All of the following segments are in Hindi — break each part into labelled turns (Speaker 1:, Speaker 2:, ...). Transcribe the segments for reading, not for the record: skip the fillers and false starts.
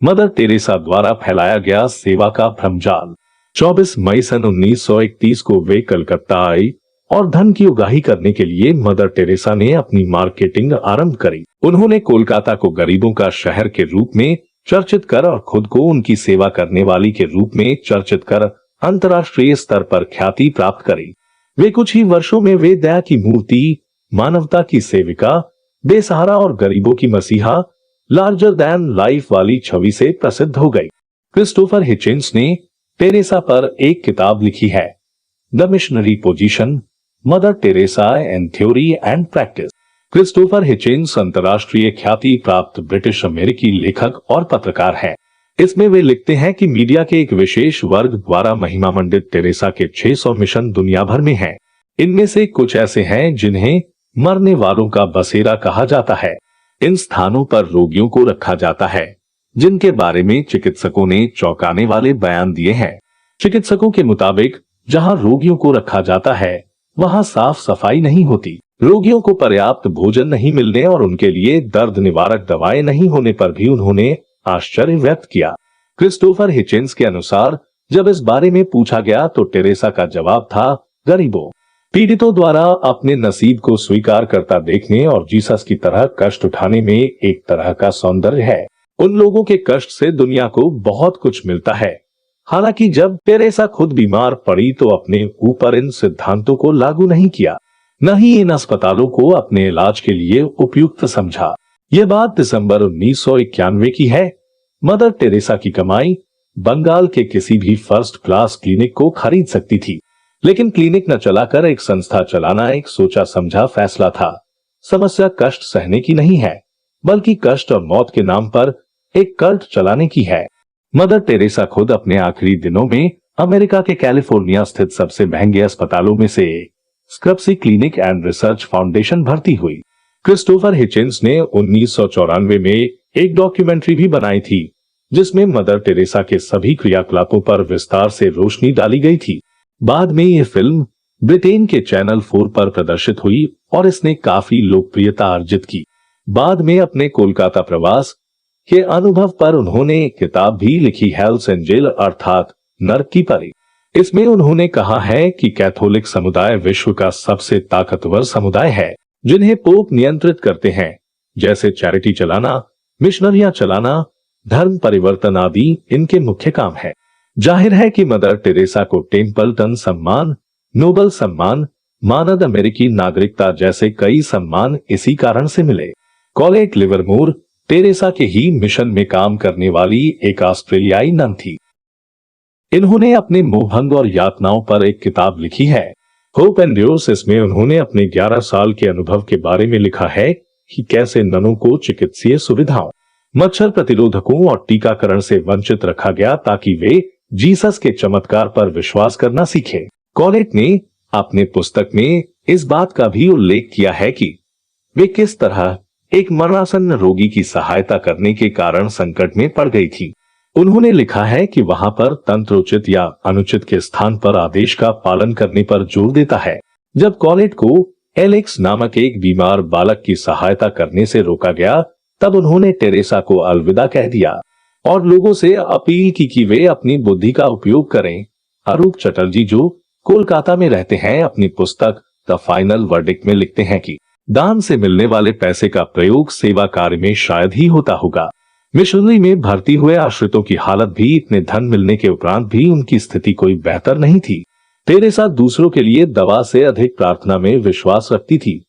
Speaker 1: मदर टेरेसा द्वारा फैलाया गया सेवा का भ्रमजाल। 24 मई सन 1931 को वे कलकत्ता आई और धन की उगाही करने के लिए मदर टेरेसा ने अपनी मार्केटिंग आरंभ करी। उन्होंने कोलकाता को गरीबों का शहर के रूप में चर्चित कर और खुद को उनकी सेवा करने वाली के रूप में चर्चित कर अंतर्राष्ट्रीय स्तर पर ख्याति प्राप्त करी। वे कुछ ही वर्षों में वे दया की मूर्ति, मानवता की सेविका, बेसहारा और गरीबों की मसीहा, लार्जर दैन लाइफ वाली छवि से प्रसिद्ध हो गई। क्रिस्टोफर हिचिंस ने टेरेसा पर एक किताब लिखी है, the missionary position, Mother Teresa and theory and practice. Christopher Hitchens अंतर्राष्ट्रीय ख्याति प्राप्त ब्रिटिश अमेरिकी लेखक और पत्रकार हैं। इसमें वे लिखते हैं कि मीडिया के एक विशेष वर्ग द्वारा महिमा मंडित टेरेसा के 600 मिशन दुनिया भर में हैं। इनमें से कुछ ऐसे हैं जिन्हें मरने वालों का बसेरा कहा जाता है। इन स्थानों पर रोगियों को रखा जाता है जिनके बारे में चिकित्सकों ने चौंकाने वाले बयान दिए हैं। चिकित्सकों के मुताबिक जहां रोगियों को रखा जाता है वहां साफ सफाई नहीं होती, रोगियों को पर्याप्त भोजन नहीं मिलने और उनके लिए दर्द निवारक दवाएं नहीं होने पर भी उन्होंने आश्चर्य व्यक्त किया। क्रिस्टोफर हिचिंस के अनुसार जब इस बारे में पूछा गया तो टेरेसा का जवाब था, गरीबों, पीड़ितों द्वारा अपने नसीब को स्वीकार करता देखने और जीसस की तरह कष्ट उठाने में एक तरह का सौंदर्य है। उन लोगों के कष्ट से दुनिया को बहुत कुछ मिलता है। हालांकि जब टेरेसा खुद बीमार पड़ी तो अपने ऊपर इन सिद्धांतों को लागू नहीं किया, न ही इन अस्पतालों को अपने इलाज के लिए उपयुक्त समझा। यह बात दिसंबर 1991 की है। मदर टेरेसा की कमाई बंगाल के किसी भी फर्स्ट क्लास क्लिनिक को खरीद सकती थी, लेकिन क्लिनिक न चलाकर एक संस्था चलाना एक सोचा समझा फैसला था। समस्या कष्ट सहने की नहीं है, बल्कि कष्ट और मौत के नाम पर एक कल्ट चलाने की है। मदर टेरेसा खुद अपने आखिरी दिनों में अमेरिका के कैलिफोर्निया स्थित सबसे महंगे अस्पतालों में से स्क्रब्सी क्लिनिक एंड रिसर्च फाउंडेशन भर्ती हुई। क्रिस्टोफर हिचिंस ने 1994 में एक डॉक्यूमेंट्री भी बनाई थी जिसमें मदर टेरेसा के सभी क्रियाकलापों पर विस्तार से रोशनी डाली गई थी। बाद में यह फिल्म ब्रिटेन के चैनल 4 पर प्रदर्शित हुई और इसने काफी लोकप्रियता अर्जित की। बाद में अपने कोलकाता प्रवास के अनुभव पर उन्होंने एक किताब भी लिखी, हेल्स एंजेल अर्थात नर्क की परी। इसमें उन्होंने कहा है कि कैथोलिक समुदाय विश्व का सबसे ताकतवर समुदाय है जिन्हें पोप नियंत्रित करते हैं, जैसे चैरिटी चलाना, मिशनरियां चलाना, धर्म परिवर्तन आदि इनके मुख्य काम है। जाहिर है कि मदर टेरेसा को टेम्पल्टन सम्मान, नोबल सम्मान, मानद अमेरिकी नागरिकता जैसे कई सम्मान इसी कारण से मिले। कॉलेट लिवरमोर टेरेसा के ही मिशन में काम करने वाली एक ऑस्ट्रेलियाई नन थी। इन्होंने अपने मोहभंग और यातनाओं पर एक किताब लिखी है, होप एंड्योर्स। इसमें उन्होंने अपने 11 साल के अनुभव के बारे में लिखा है कि कैसे ननों को चिकित्सीय सुविधाओं, मच्छर प्रतिरोधकों और टीकाकरण से वंचित रखा गया ताकि वे जीसस के चमत्कार पर विश्वास करना सीखे। कॉलेट ने अपने पुस्तक में इस बात का भी उल्लेख किया है कि वे किस तरह एक मरणासन्न रोगी की सहायता करने के कारण संकट में पड़ गई थी। उन्होंने लिखा है कि वहां पर तंत्रोचित या अनुचित के स्थान पर आदेश का पालन करने पर जोर देता है। जब कॉलेट को एलेक्स नामक एक बीमार बालक की सहायता करने से रोका गया तब उन्होंने टेरेसा को अलविदा कह दिया और लोगों से अपील की कि वे अपनी बुद्धि का उपयोग करें। अरूप चटर्जी जो कोलकाता में रहते हैं अपनी पुस्तक द फाइनल वर्डिक्ट में लिखते हैं कि दान से मिलने वाले पैसे का प्रयोग सेवा कार्य में शायद ही होता होगा। मिशनरी में भर्ती हुए आश्रितों की हालत भी इतने धन मिलने के उपरांत भी उनकी स्थिति कोई बेहतर नहीं थी। टेरेसा दूसरों के लिए दवा से अधिक प्रार्थना में विश्वास रखती थी,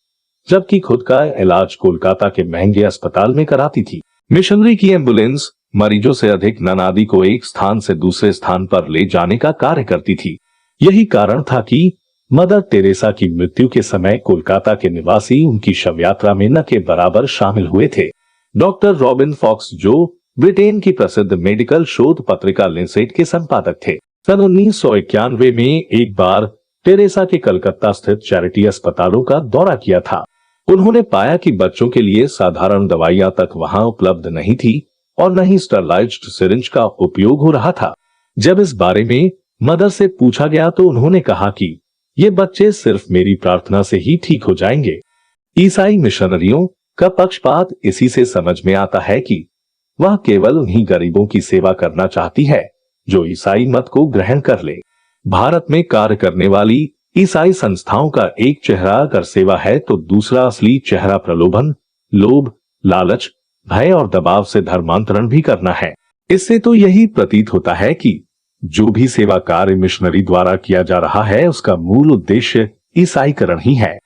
Speaker 1: जबकि खुद का इलाज कोलकाता के महंगे अस्पताल में कराती थी। मिशनरी की एम्बुलेंस मरीजों से अधिक नन आदि को एक स्थान से दूसरे स्थान पर ले जाने का कार्य करती थी। यही कारण था कि मदर टेरेसा की मृत्यु के समय कोलकाता के निवासी उनकी शव यात्रा में न के बराबर शामिल हुए थे। डॉक्टर रॉबिन फॉक्स जो ब्रिटेन की प्रसिद्ध मेडिकल शोध पत्रिका लेंसेट के संपादक थे, सन 1991 में एक बार टेरेसा के कलकत्ता स्थित चैरिटी अस्पतालों का दौरा किया था। उन्होंने पाया कि बच्चों के लिए साधारण दवाइयां तक वहां उपलब्ध नहीं थी और न ही स्टरलाइज्ड सिरिंज का उपयोग हो रहा था। जब इस बारे में मदर से पूछा गया तो उन्होंने कहा कि ये बच्चे सिर्फ मेरी प्रार्थना से ही ठीक हो जाएंगे। ईसाई मिशनरियों का पक्षपात इसी से समझ में आता है कि वह केवल उन्हीं गरीबों की सेवा करना चाहती है जो ईसाई मत को ग्रहण कर ले। भारत में कार्य करने वाली ईसाई संस्थाओं का एक चेहरा अगर सेवा है तो दूसरा असली चेहरा प्रलोभन, लोभ, लालच, भय और दबाव से धर्मांतरण भी करना है। इससे तो यही प्रतीत होता है कि जो भी सेवा कार्य मिशनरी द्वारा किया जा रहा है उसका मूल उद्देश्य ईसाईकरण ही है।